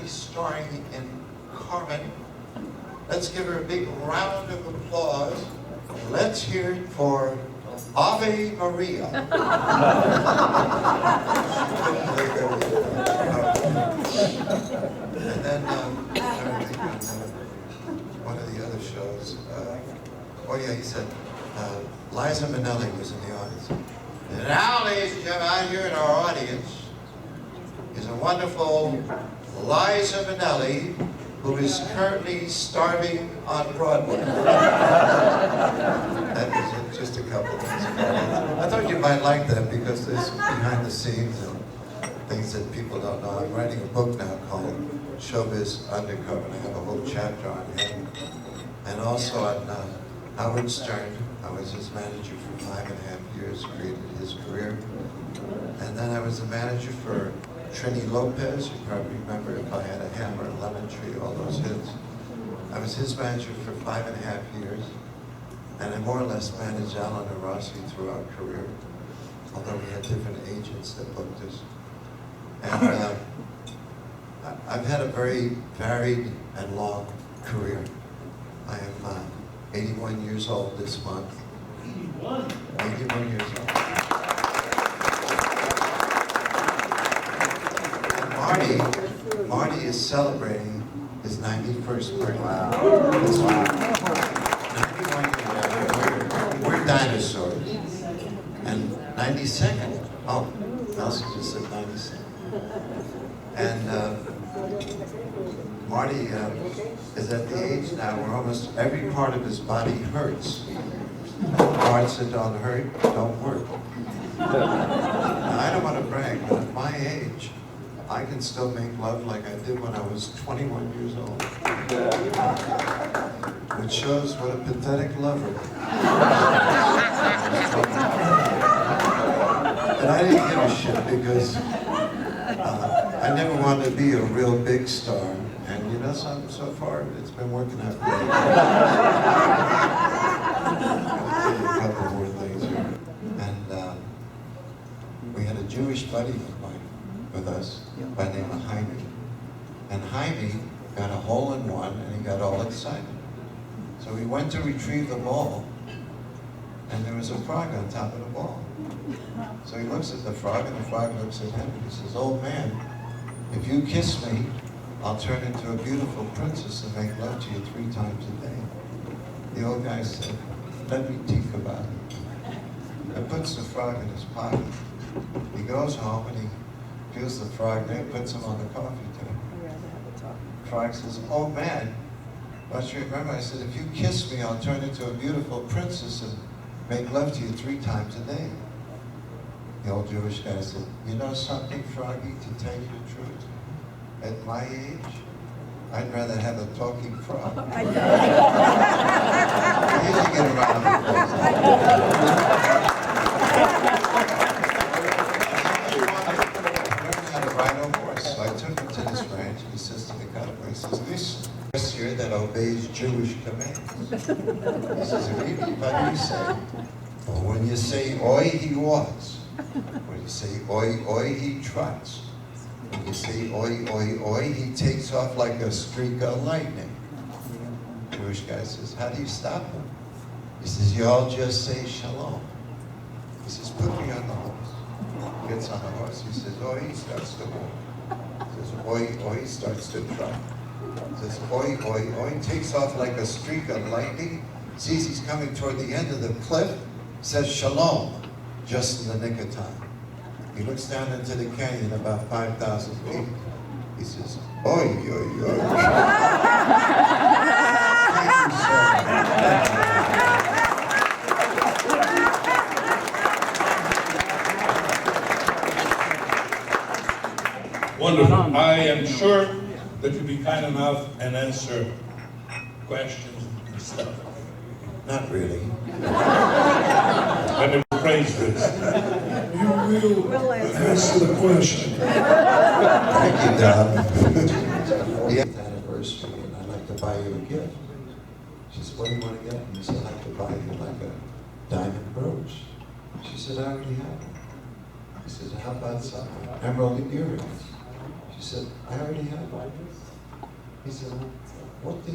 be starring in Carmen. Let's give her a big round of applause. Let's hear it for Ave Maria. And then one of the other shows, oh yeah, he said, Liza Minnelli was in the audience. And now, ladies and gentlemen, out here in our audience is a wonderful Liza Minnelli, who is currently starving on Broadway. That was just a couple of things about it. I thought you might like that because there's behind the scenes and things that people don't know. I'm writing a book now called Showbiz Undercover, and I have a whole chapter on him. And also on Howard Stern. I was his manager for 5.5 years, created his career. And then I was the manager for Trini Lopez. You probably remember If I Had a Hammer, Lemon Tree, all those hits. I was his manager for 5.5 years. And I more or less managed Alan and Rossi through our career, although we had different agents that booked us. And I've had a very varied and long career. I am 81 years old this month. 81? 81 years old. And Marty is celebrating his 91st birthday. Wow. 91 years old. We're dinosaurs. And 92nd. Oh, Nelson just said 92nd. And Marty is at the age now where almost every part of his body hurts. Parts that don't hurt don't work. Now, I don't want to brag, but at my age, I can still make love like I did when I was 21 years old. Which shows what a pathetic lover. And I didn't give a shit because I never wanted to be a real big star. And you know something, so far it's been working out great. I'll tell you a couple more things here. And we had a Jewish buddy with us by the name of Jaime. And Jaime got a hole-in-one and he got all excited. So he went to retrieve the ball and there was a frog on top of the ball. So he looks at the frog and the frog looks at him and he says, "Old man, if you kiss me, I'll turn into a beautiful princess and make love to you 3 times a day." The old guy said, "Let me think about it." And puts the frog in his pocket. He goes home and he feels the frog there, puts him on the coffee table. The frog says, "Oh man, don't you remember I said, if you kiss me, I'll turn into a beautiful princess and make love to you 3 times a day." The old Jewish guy said, "You know something, Froggy, to tell you the truth? At my age, I'd rather have a talking frog." I know. You should get around the place. I learned how to ride a horse, so I took him to this ranch. He says to the cowboy, he says, "This horse here that obeys Jewish commands." He says, "Really? What do you say?" "Well, when you say oi, he walks. When you say oi, oi, he trots. When you say oi, oi, oi, he takes off like a streak of lightning." The Jewish guy says, "How do you stop him?" He says, "You all just say shalom." He says, "Put me on the horse." He gets on the horse, he says, oi, he starts to walk. He says, oi, oi, he starts to trot. He says, oi, oi, oi, takes off like a streak of lightning, sees he's coming toward the end of the cliff, says shalom, just in the nick of time. He looks down into the canyon about 5,000 feet. He says, oi, oi, oi. Thank you so much. Wonderful. I am sure that you'll be kind enough and answer questions and stuff. Not really. Let me rephrase this. You will answer the question. Thank you, Don. The 8th anniversary, and I'd like to buy you a gift. She said, "What do you want to get?" And he said, "I'd like to buy you like a diamond brooch." She said, "I already have one." He said, "How about some emerald earrings?" She said, I already have one. He said, what the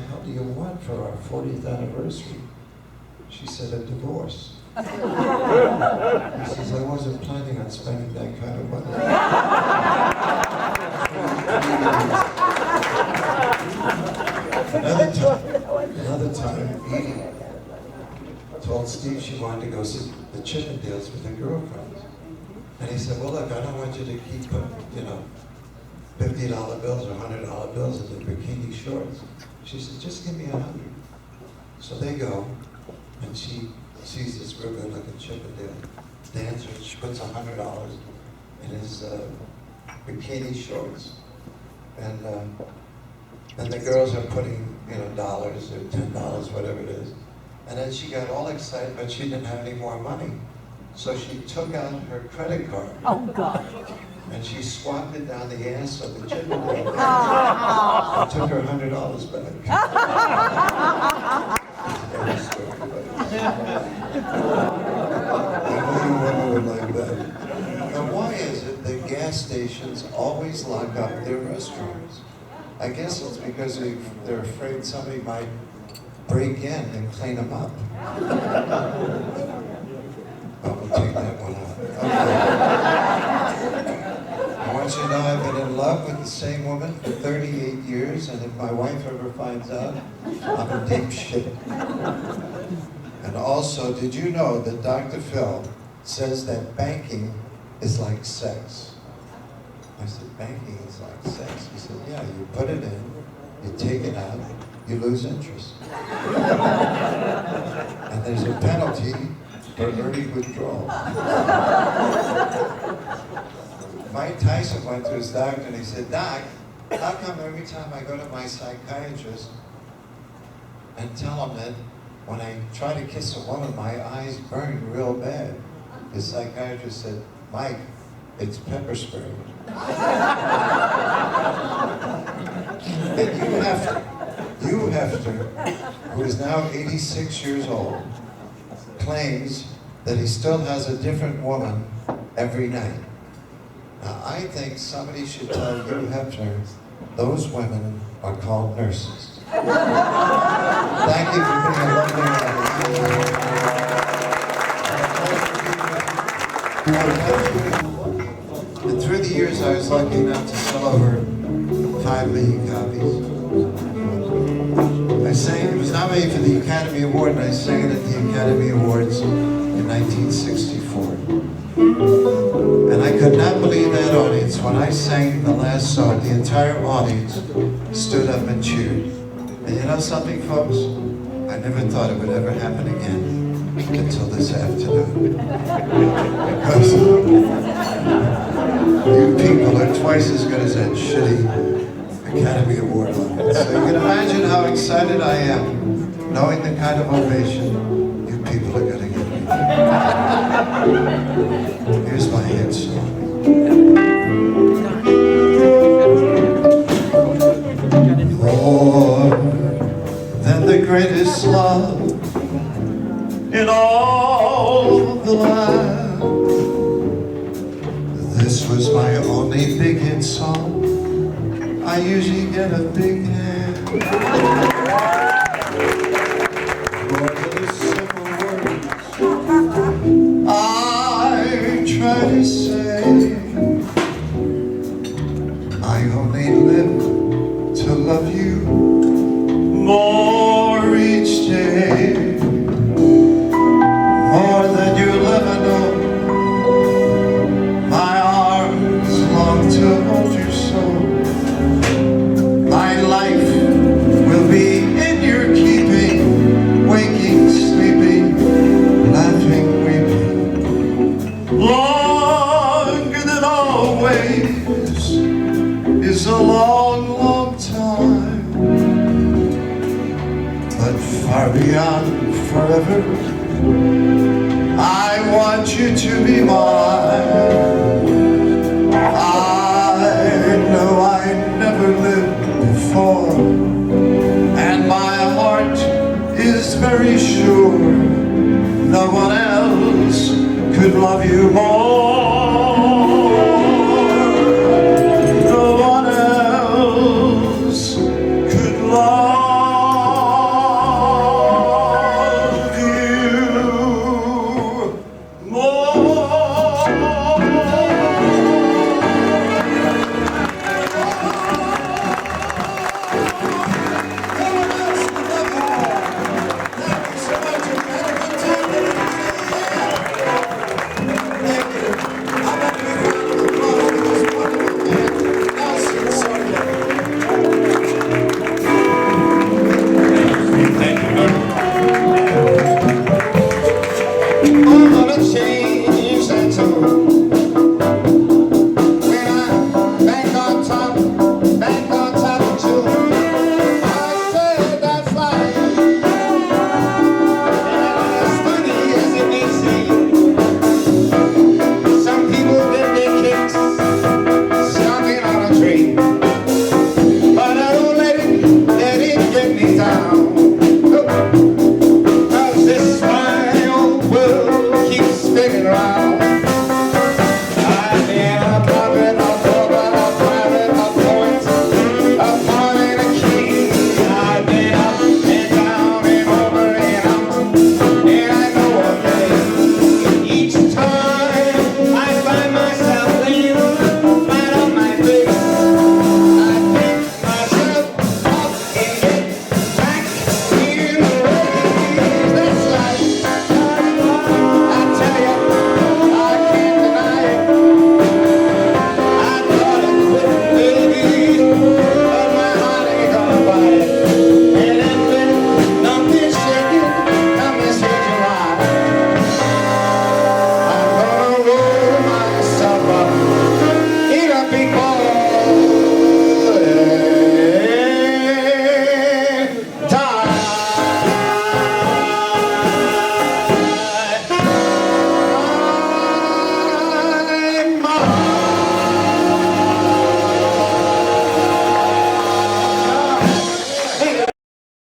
hell do you want for our 40th anniversary? She said, a divorce. He says, I wasn't planning on spending that kind of money. Another time, Edie told Steve she wanted to go see the Chippendales with her girlfriends. And he said, well, look, I don't want you to keep putting, $50 bills or $100 bills in the bikini shorts. She said, just give me 100. So they go, and she sees this real good-looking Chippendale dancer. She puts $100 in his bikini shorts. And the girls are putting, dollars or $10, whatever it is. And then she got all excited, but she didn't have any more money. So she took out her credit card. Oh, God. And she swapped it down the ass of the Chippendale. And took her $100 back. I know you women would like that. Now, why is it that gas stations always lock up their restrooms? I guess it's because they're afraid somebody might break in and clean them up. Oh, we'll take that one out. Okay. I want you to know I've been in love with the same woman for 38 years, and if my wife ever finds out, I'm in deep shit. And also, did you know that Dr. Phil says that banking is like sex? I said, banking is like sex? He said, yeah, you put it in, you take it out, you lose interest. And there's a penalty for early withdrawal. Mike Tyson went to his doctor and he said, Doc, how come every time I go to my psychiatrist and tell him that when I try to kiss a woman, my eyes burn real bad? His psychiatrist said, Mike, it's pepper spray. And Hugh Hefner, who is now 86 years old, claims that he still has a different woman every night. Now, I think somebody should tell Hugh Hefner those women are called nurses. Thank you for being a lovely man. And through the years, I was lucky enough to sell over 5 million copies. I sang, it was nominated for the Academy Award, and I sang it at the Academy Awards in 1964. And I could not believe that audience. When I sang the last song, the entire audience stood up and cheered. And you know something, folks? I never thought it would ever happen again until this afternoon. Because you people are twice as good as that shitty Academy Award audience. So you can imagine how excited I am, knowing the kind of ovation you people are going to give me. Here's my hit song. More than the greatest love in all the land. This was my only big hit song. I usually get a big hand. More than the simple words I try to say. I only live to love you more each day. More than you'll ever know. My arms long to hold you so. My life will be in your keeping, waking, sleeping, laughing, weeping. Longer than always is a long, long time, but far beyond forever, I want you to be mine. I know I never lived before, and my heart is very sure no one else could love you more.